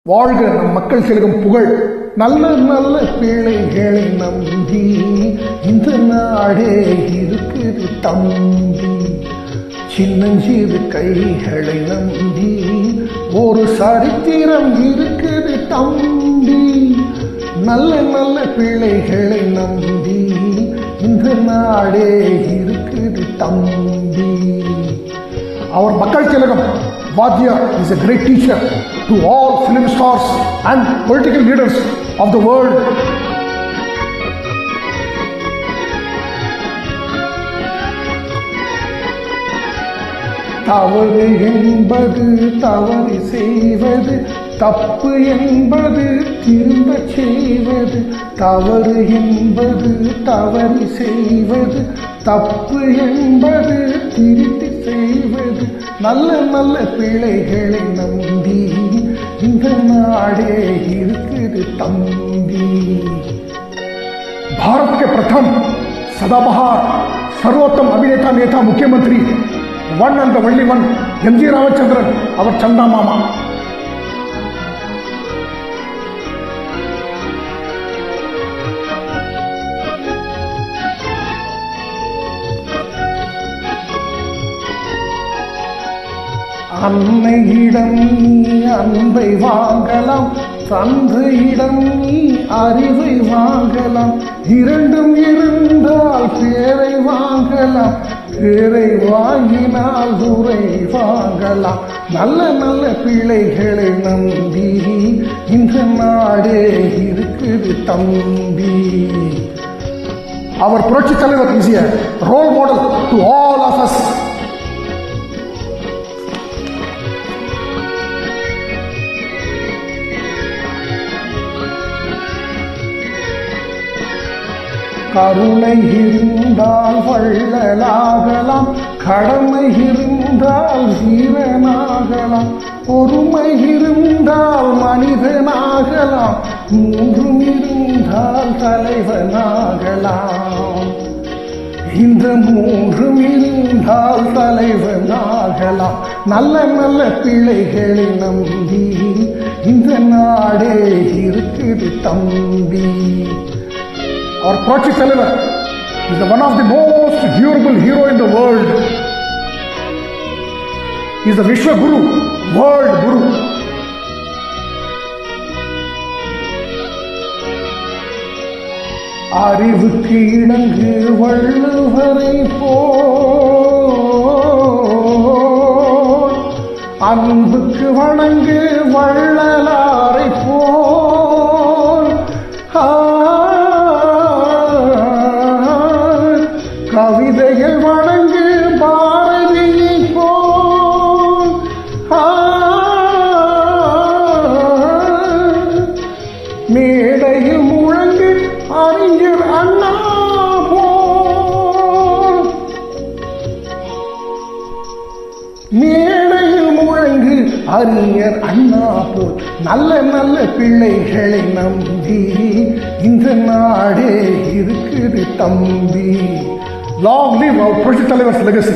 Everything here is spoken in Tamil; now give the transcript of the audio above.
வாழ்க நம் மக்கள் செல்கும் புகழ். நல்ல நல்ல பிள்ளைகளை நம்பி இந்த நாடே இருக்குது தம்பி. சின்னஞ்சிறு கைகளை நம்பி ஒரு சரித்திரம் இருக்குது தம்பி. நல்ல நல்ல பிள்ளைகளை நம்பி இந்த நாடே இருக்குது தம்பி. Our Makkal Tilakam Vadya is a great teacher to all film stars and political leaders of the world. தவறு என்பது தவறு செய்வது, தப்பு என்பது திரும்ப செய்வது. தவறு என்பது தவறு செய்வது, தப்பு என்பது திருத்தி செய்வது. நல்ல நல்ல பிள்ளைகளை நம்பி இந்த நாடே இருக்குது தம்பி. भारत के प्रथम सदाबहार सर्वोत्तम अभिनेता नेता मुख्यमंत्री one and the only one MG Ramachandran, our Chanda Mama. அன்னையிடம் நீ அன்பை வாங்கலாம், தந்தையிடம் நீ அறிவை வாங்கலாம். இரண்டும் இருந்தால் பேரை வாங்கலாம், பேரை வாங்கினால் ஊரை வாங்கலாம். நல்ல நல்ல பிள்ளைகளை நம்பி இந்த நாடே இருக்குது தம்பி. அவர் புரட்சி தலைவர் is a role model to all of us. கருணை இருந்தால் வள்ளலாகலாம், கடமை இருந்தால் வீரனாகலாம், பொறுமை இருந்தால் மனிதனாகலாம், மூன்றும் இருந்தால் தலைவனாகலாம். இந்த மூன்றும் இருந்தால் தலைவனாகலாம். நல்ல நல்ல பிள்ளைகளை நம்பி இந்த நாடே இருக்குது தம்பி. Our Prachi Televar is one of the most durable hero in the world. He is the Vishwa Guru, world Guru. அறிவுக்கு இணங்கு வள்ளுவரை போல், அன்புக்கு வணங்கு வள்ளலாரை போல், கவிதைகள் வணங்கு பாரதியை போல், மேடையில் முழங்கு அறிஞர் அண்ணா போல், மேடையில் முழங்கு அறிஞர் அண்ணா போல். நல்ல நல்ல பிள்ளைகளை நம்பி இந்த நாடே இருக்குது தம்பி. Long live our Prachi Televar's legacy.